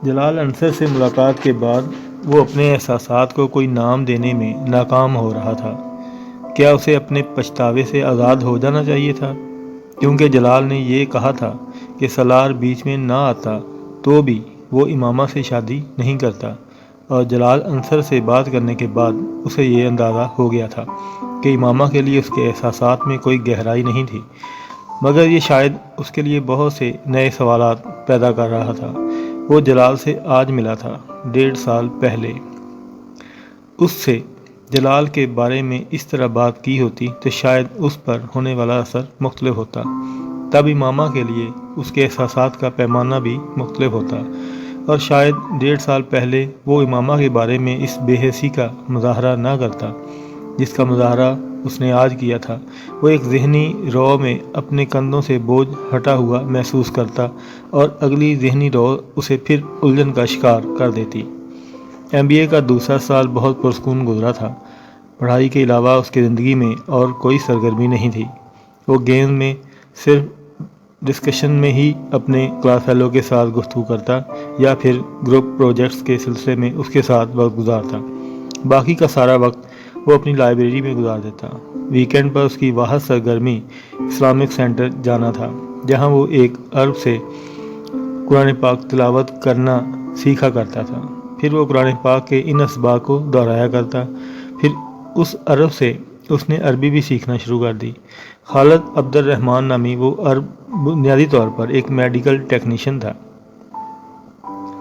جلال انصر سے ملاقات کے بعد وہ اپنے احساسات کو کوئی نام دینے میں ناکام ہو رہا تھا۔ کیا اسے اپنے پچھتاوے سے آزاد ہو جانا چاہیے تھا؟ کیونکہ جلال نے یہ کہا تھا کہ سالار بیچ میں نہ آتا تو بھی وہ امامہ سے شادی نہیں کرتا، اور جلال انصر سے بات کرنے کے بعد اسے یہ اندازہ ہو گیا تھا کہ امامہ کے لیے اس کے احساسات میں کوئی گہرائی نہیں تھی، مگر یہ شاید اس کے لیے بہت سے نئے سوالات پیدا کر رہا تھا۔ وہ جلال سے آج ملا تھا 1.5 سال پہلے۔ اس سے جلال کے بارے میں اس طرح بات کی ہوتی تو شاید اس پر ہونے والا اثر مختلف ہوتا، تب امامہ کے لیے اس کے احساسات کا پیمانہ بھی مختلف ہوتا، اور شاید 1.5 سال پہلے وہ امامہ کے بارے میں اس بے حسی کا مظاہرہ نہ کرتا جس کا مظاہرہ اس نے آج کیا تھا۔ وہ ایک ذہنی رو میں اپنے کندھوں سے بوجھ ہٹا ہوا محسوس کرتا، اور اگلی ذہنی رو اسے پھر الجھن کا شکار کر دیتی۔ MBA کا دوسرا سال بہت پرسکون گزرا تھا۔ پڑھائی کے علاوہ اس کی زندگی میں اور کوئی سرگرمی نہیں تھی۔ وہ گیمز میں صرف ڈسکشن میں ہی اپنے کلاس فیلو کے ساتھ گفتگو کرتا، یا پھر گروپ پروجیکٹس کے سلسلے میں اس کے ساتھ وقت گزارتا۔ باقی کا سارا وقت وہ اپنی لائبریری میں گزار دیتا۔ ویکینڈ پر اس کی واحد سرگرمی اسلامک سینٹر جانا تھا، جہاں وہ 1 عرب سے قرآن پاک تلاوت کرنا سیکھا کرتا تھا۔ پھر وہ قرآن پاک کے ان اسباق کو دہرایا کرتا۔ پھر اس عرب سے اس نے عربی بھی سیکھنا شروع کر دی۔ خالد عبد الرحمن نامی وہ عرب بنیادی طور پر ایک میڈیکل ٹیکنیشین تھا۔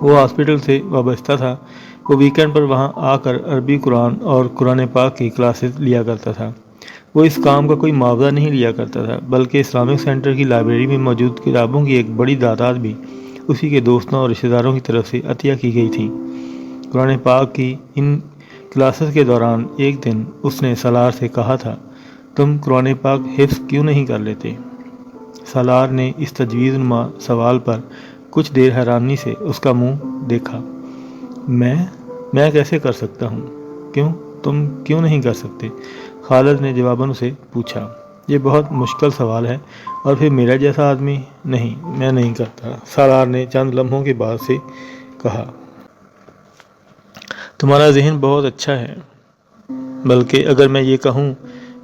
وہ ہاسپٹل سے وابستہ تھا۔ وہ ویکینڈ پر وہاں آ کر عربی قرآن اور قرآن پاک کی کلاسز لیا کرتا تھا۔ وہ اس کام کا کوئی معاوضہ نہیں لیا کرتا تھا، بلکہ اسلامک سینٹر کی لائبریری میں موجود کتابوں کی ایک بڑی تعداد بھی اسی کے دوستوں اور رشتہ داروں کی طرف سے عطیہ کی گئی تھی۔ قرآن پاک کی ان کلاسز کے دوران ایک دن اس نے سالار سے کہا تھا، تم قرآن پاک حفظ کیوں نہیں کر لیتے؟ سالار نے اس تجویز نما سوال پر کچھ دیر حیرانی سے اس کا منہ دیکھا۔ میں کیسے کر سکتا ہوں؟ کیوں؟ تم کیوں نہیں کر سکتے؟ خالد نے جواباً اسے پوچھا۔ یہ بہت مشکل سوال ہے، اور پھر میرا جیسا آدمی؟ نہیں، میں نہیں کرتا، سالار نے چند لمحوں کے بعد سے کہا۔ تمہارا ذہن بہت اچھا ہے، بلکہ اگر میں یہ کہوں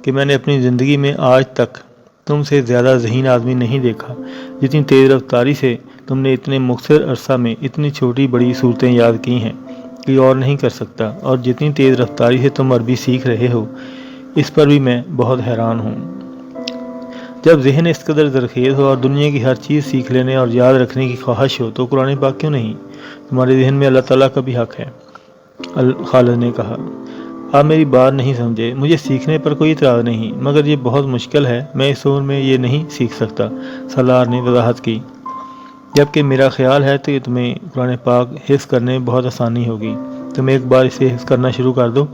کہ میں نے اپنی زندگی میں آج تک تم سے زیادہ ذہین آدمی نہیں دیکھا۔ جتنی تیز رفتاری سے تم نے اتنے مختصر عرصہ میں اتنی چھوٹی بڑی صورتیں یاد کی ہیں، کوئی اور نہیں کر سکتا، اور جتنی تیز رفتاری سے تم عربی سیکھ رہے ہو، اس پر بھی میں بہت حیران ہوں۔ جب ذہن اس قدر زرخیز ہو اور دنیا کی ہر چیز سیکھ لینے اور یاد رکھنے کی خواہش ہو تو قرآن پاک کیوں نہیں؟ تمہارے ذہن میں اللہ تعالیٰ کا بھی حق ہے، خالد نے کہا۔ آپ میری بات نہیں سمجھے۔ مجھے سیکھنے پر کوئی اعتراض نہیں، مگر یہ بہت مشکل ہے، میں اس عمر میں یہ نہیں سیکھ سکتا، سالار نے وضاحت کی۔ جبکہ میرا خیال ہے کہ تمہیں قرآن پاک حفظ کرنے میں بہت آسانی ہوگی۔ تم ایک بار اسے حفظ کرنا شروع کر دو۔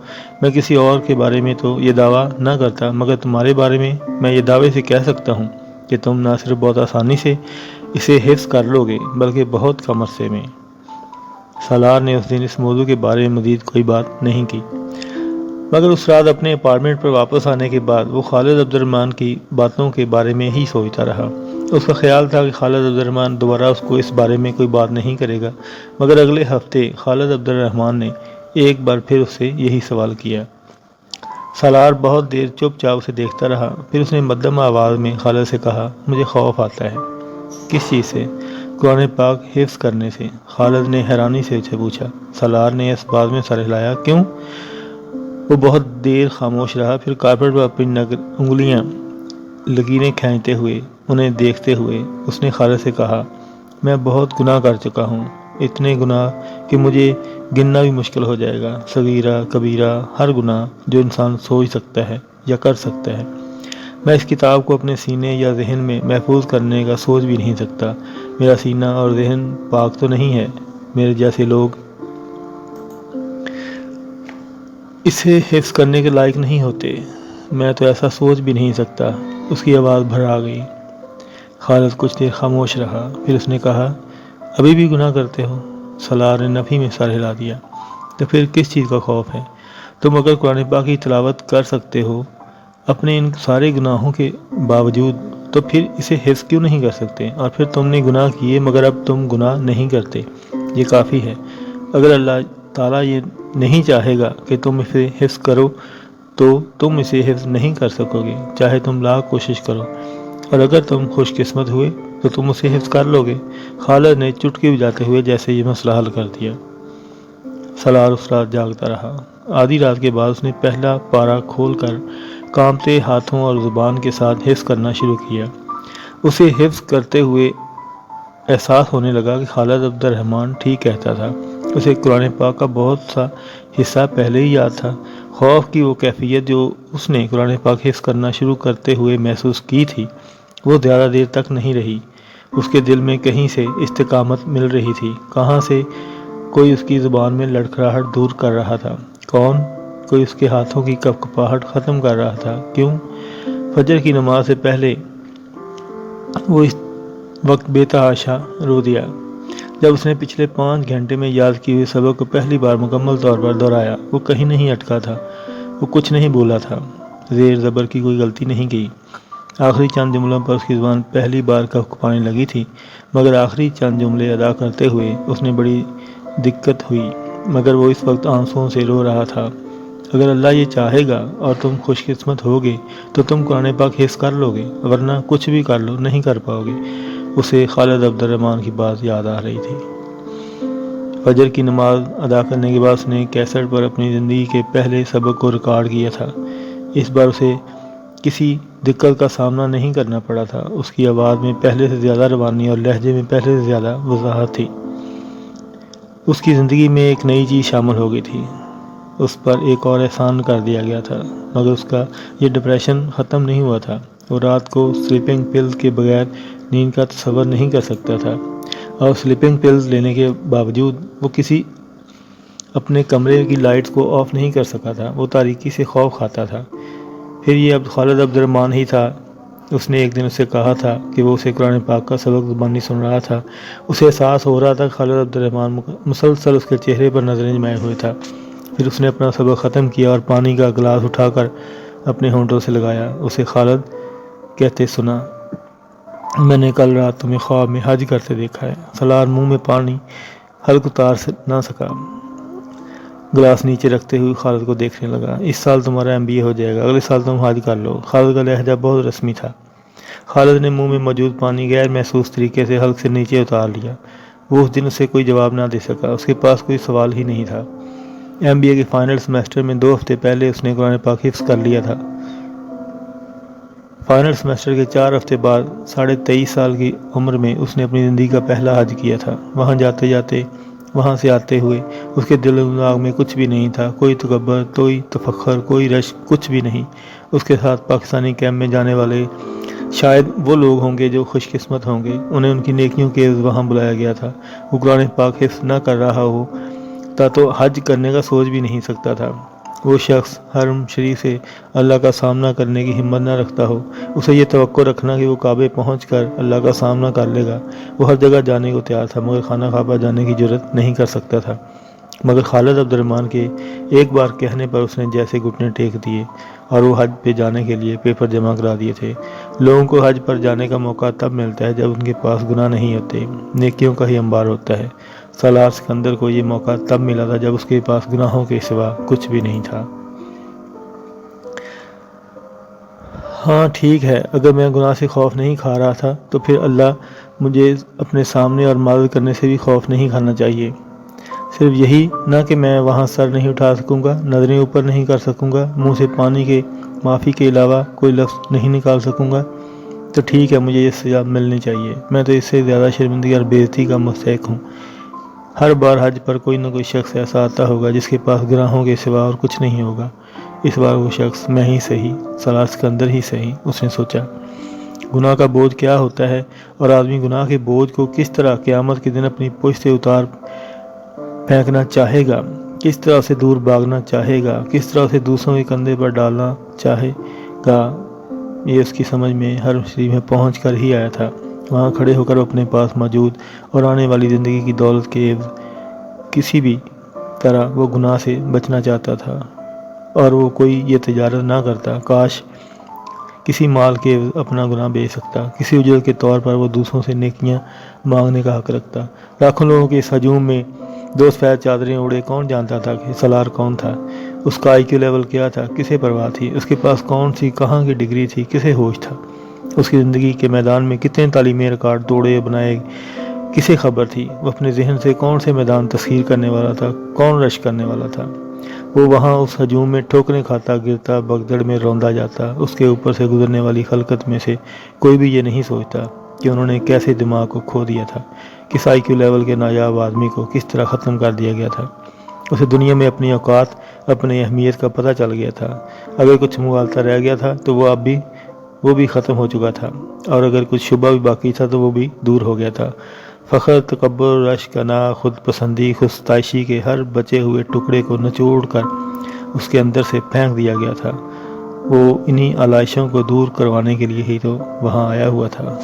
میں کسی اور کے بارے میں تو یہ دعویٰ نہ کرتا، مگر تمہارے بارے میں یہ دعوے سے کہہ سکتا ہوں کہ تم نہ صرف بہت آسانی سے اسے حفظ کر لو گے، بلکہ بہت کم عرصے میں۔ سالار نے اس دن اس موضوع کے بارے میں مزید کوئی بات نہیں کی، مگر اس رات اپنے اپارٹمنٹ پر واپس آنے کے بعد وہ خالد عبد الرحمن کی باتوں کے بارے میں ہی سوچتا رہا۔ اس کا خیال تھا کہ خالد عبد الرحمن دوبارہ اس کو اس بارے میں کوئی بات نہیں کرے گا، مگر اگلے ہفتے خالد عبد الرحمن نے ایک بار پھر اس سے یہی سوال کیا۔ سالار بہت دیر چپ چاپ اسے دیکھتا رہا، پھر اس نے مدھم آواز میں خالد سے کہا، مجھے خوف آتا ہے۔ کس چیز سے؟ قرآن پاک حفظ کرنے سے، خالد نے حیرانی سے اسے پوچھا۔ سالار نے اس بات میں سر ہلایا۔ کیوں؟ وہ بہت دیر خاموش رہا، پھر کارپیٹ پر اپنی انگلیاں لکیریں کھینچتے ہوئے انہیں دیکھتے ہوئے اس نے خالد سے کہا، میں بہت گناہ کر چکا ہوں، اتنے گناہ کہ مجھے گننا بھی مشکل ہو جائے گا، صغیرہ کبیرہ، ہر گناہ جو انسان سوچ سکتا ہے یا کر سکتا ہے۔ میں اس کتاب کو اپنے سینے یا ذہن میں محفوظ کرنے کا سوچ بھی نہیں سکتا۔ میرا سینہ اور ذہن پاک تو نہیں ہے، میرے جیسے لوگ اسے حفظ کرنے کے لائق نہیں ہوتے، میں تو ایسا سوچ بھی نہیں سکتا۔ اس کی آواز بھر آ گئی۔ خالد کچھ دیر خاموش رہا، پھر اس نے کہا، ابھی بھی گناہ کرتے ہو؟ سالار نے نفی میں سر ہلا دیا۔ تو پھر کس چیز کا خوف ہے؟ تم اگر قرآن پاک کی تلاوت کر سکتے ہو اپنے ان سارے گناہوں کے باوجود تو پھر اسے حفظ کیوں نہیں کر سکتے؟ اور پھر تم نے گناہ کیے مگر اب تم گناہ نہیں کرتے، یہ کافی ہے۔ اگر اللہ تعالیٰ یہ نہیں چاہے گا کہ تم اسے حفظ کرو تو تم اسے حفظ نہیں کر سکو گے، چاہے تم لاکھ کوشش کرو، اور اگر تم خوش قسمت ہوئے تو تم اسے حفظ کر لو گے۔ خالد نے چٹکی بجاتے ہوئے جیسے یہ مسئلہ حل کر دیا۔ سالار اس رات جاگتا رہا۔ آدھی رات کے بعد اس نے پہلا پارہ کھول کر کانپتے ہاتھوں اور زبان کے ساتھ حفظ کرنا شروع کیا۔ اسے حفظ کرتے ہوئے احساس ہونے لگا کہ خالد عبد الرحمن ٹھیک کہتا تھا۔ اسے قرآن پاک کا بہت سا حصہ پہلے ہی یاد تھا۔ خوف کی وہ کیفیت جو اس نے قرآن پاک حفظ کرنا شروع کرتے ہوئے محسوس کی تھی وہ زیادہ دیر تک نہیں رہی۔ اس کے دل میں کہیں سے استقامت مل رہی تھی، کہاں سے کوئی اس کی زبان میں لڑکھڑاہٹ دور کر رہا تھا، کون کوئی اس کے ہاتھوں کی کپکپاہٹ ختم کر رہا تھا۔ کیوں؟ فجر کی نماز سے پہلے وہ اس وقت بے تحاشا رو دیا جب اس نے پچھلے 5 گھنٹے میں یاد کی ہوئے سبق کو پہلی بار مکمل طور پر دہرایا۔ وہ کہیں نہیں اٹکا تھا، وہ کچھ نہیں بولا تھا، زیر زبر کی کوئی غلطی نہیں کی۔ آخری چند جملوں پر اس کی زبان پہلی بار کپکپانے لگی تھی، مگر آخری چند جملے ادا کرتے ہوئے اس نے بڑی دقت ہوئی، مگر وہ اس وقت آنسوؤں سے رو رہا تھا۔ اگر اللہ یہ چاہے گا اور تم خوش قسمت ہوگے تو تم قرآن پاک حفظ کر لو گے، ورنہ کچھ بھی کر لو نہیں کر پاؤ گے۔ اسے خالد عبد الرحمن کی بات یاد آ رہی تھی۔ فجر کی نماز ادا کرنے کے بعد اس نے کیسٹ پر اپنی زندگی کے پہلے سبق کو ریکارڈ کیا تھا۔ اس بار اسے کسی دقت کا سامنا نہیں کرنا پڑا تھا۔ اس کی آواز میں پہلے سے زیادہ روانی اور لہجے میں پہلے سے زیادہ وضاحت تھی۔ اس کی زندگی میں ایک نئی چیز شامل ہو گئی تھی، اس پر ایک اور احسان کر دیا گیا تھا، مگر اس کا یہ ڈپریشن ختم نہیں ہوا تھا۔ وہ رات کو سلیپنگ پلز کے بغیر نیند کا تصور نہیں کر سکتا تھا، اور سلیپنگ پلز لینے کے باوجود وہ کسی اپنے کمرے کی لائٹس کو آف نہیں کر سکا تھا۔ وہ تاریکی سے خوف کھاتا تھا۔ پھر یہ اب خالد عبد الرحمن ہی تھا۔ اس نے ایک دن اسے کہا تھا کہ وہ اسے قرآن پاک کا سبق زبانی سن رہا تھا۔ اسے احساس ہو رہا تھا کہ خالد عبد الرحمن مسلسل اس کے چہرے پر نظریں جمائے ہوئے تھا۔ پھر اس نے اپنا سبق ختم کیا اور پانی کا گلاس اٹھا کر اپنے ہونٹوں سے لگایا۔ اسے خالد کہتے سنا، میں نے کل رات تمہیں خواب میں حج کرتے دیکھا ہے۔ سالار منہ میں پانی حلق اتار نہ سکا، گلاس نیچے رکھتے ہوئے خالد کو دیکھنے لگا۔ اس سال تمہارا MBA ہو جائے گا، اگلے سال تم حج کر لو۔ خالد کا لہجہ بہت رسمی تھا۔ خالد نے منہ میں موجود پانی غیر محسوس طریقے سے حلق سے نیچے اتار لیا۔ وہ اس دن اسے کوئی جواب نہ دے سکا، اس کے پاس کوئی سوال ہی نہیں تھا۔ MBA کے فائنل سیمسٹر میں 2 ہفتے پہلے اس نے قرآن پاک حفظ کر لیا تھا۔ فائنل سیمسٹر کے 4 ہفتے بعد 23.5 سال کی عمر میں اس نے اپنی زندگی کا پہلا حج کیا تھا۔ وہاں جاتے جاتے، وہاں سے آتے ہوئے اس کے دل و دماغ میں کچھ بھی نہیں تھا، کوئی تکبر، کوئی تفخر، کوئی رشک، کچھ بھی نہیں۔ اس کے ساتھ پاکستانی کیمپ میں جانے والے شاید وہ لوگ ہوں گے جو خوش قسمت ہوں گے، انہیں ان کی نیکیوں کے عوض وہاں بلایا گیا تھا۔ وہ قرآن پاک حفظ نہ کر رہا ہو تا تو حج کرنے کا سوچ بھی نہیں سکتا تھا۔ وہ شخص حرم شریف سے اللہ کا سامنا کرنے کی ہمت نہ رکھتا ہو، اسے یہ توقع رکھنا کہ وہ کعبے پہنچ کر اللہ کا سامنا کر لے گا۔ وہ ہر جگہ جانے کو تیار تھا مگر خانہ کعبہ جانے کی جرات نہیں کر سکتا تھا۔ مگر خالد عبد الرحمن کے ایک بار کہنے پر اس نے جیسے گھٹنے ٹیک دیے اور وہ حج پہ جانے کے لیے پیپر جمع کرا دیے تھے۔ لوگوں کو حج پر جانے کا موقع تب ملتا ہے جب ان کے پاس گناہ نہیں ہوتے، نیکیوں کا ہی انبار ہوتا ہے۔ سالار سکندر کو یہ موقع تب ملا تھا جب اس کے پاس گناہوں کے سوا کچھ بھی نہیں تھا۔ ہاں ٹھیک ہے، اگر میں گناہ سے خوف نہیں کھا رہا تھا تو پھر اللہ مجھے اپنے سامنے اور معذرت کرنے سے بھی خوف نہیں کھانا چاہیے۔ صرف یہی نہ کہ میں وہاں سر نہیں اٹھا سکوں گا، نظریں اوپر نہیں کر سکوں گا، منہ سے پانی کے معافی کے علاوہ کوئی لفظ نہیں نکال سکوں گا، تو ٹھیک ہے مجھے یہ سزا ملنی چاہیے۔ میں تو اس سے زیادہ شرمندگی اور بے عزتی کا مستحق ہوں۔ ہر بار حج پر کوئی نہ کوئی شخص ایسا آتا ہوگا جس کے پاس گناہوں کے سوا اور کچھ نہیں ہوگا۔ اس بار وہ شخص میں ہی صحیح، سالار سکندر ہی صحیح، اس نے سوچا۔ گناہ کا بوجھ کیا ہوتا ہے اور آدمی گناہ کے بوجھ کو کس طرح قیامت کے دن اپنی پشت سے اتار پھینکنا چاہے گا، کس طرح سے دور بھاگنا چاہے گا، کس طرح سے دوسروں کے کندھے پر ڈالنا چاہے گا، یہ اس کی سمجھ میں حرم شریف میں پہنچ کر ہی آیا تھا۔ وہاں کھڑے ہو کر اپنے پاس موجود اور آنے والی زندگی کی دولت کے عوض کسی بھی طرح وہ گناہ سے بچنا چاہتا تھا، اور وہ کوئی یہ تجارت نہ کرتا، کاش کسی مال کے اپنا گناہ بیچ سکتا، کسی اجر کے طور پر وہ دوسروں سے نیکیاں مانگنے کا حق رکھتا۔ لاکھوں لوگوں کے اس ہجوم میں دو سفید چادریں اوڑے کون جانتا تھا کہ سالار کون تھا، اس کا آئی کیو لیول کیا تھا، کسے پرواہ تھی، اس کے پاس کون سی کہاں کی ڈگری تھی، کسے ہوش تھا، اس کی زندگی کے میدان میں کتنے تعلیمی ریکارڈ توڑے بنائے، کسے خبر تھی، وہ اپنے ذہن سے کون سے میدان تسخیر کرنے والا تھا، کون رش کرنے والا تھا۔ وہ وہاں اس ہجوم میں ٹھوکریں کھاتا گرتا، بگدڑ میں روندا جاتا، اس کے اوپر سے گزرنے والی خلقت میں سے کوئی بھی یہ نہیں سوچتا کہ انہوں نے کیسے دماغ کو کھو دیا تھا، کس آئی کیو لیول کے نایاب آدمی کو کس طرح ختم کر دیا گیا تھا۔ اسے دنیا میں اپنی اوقات، اپنی اہمیت کا پتہ چل گیا تھا۔ اگر کچھ مغالطہ رہ گیا تھا تو وہ بھی ختم ہو چکا تھا، اور اگر کچھ شبہ بھی باقی تھا تو وہ بھی دور ہو گیا تھا۔ فخر، تکبر، رشک، انا، خود پسندی، خود ستائشی کے ہر بچے ہوئے ٹکڑے کو نچوڑ کر اس کے اندر سے پھینک دیا گیا تھا۔ وہ انہی آلائشوں کو دور کروانے کے لیے ہی تو وہاں آیا ہوا تھا۔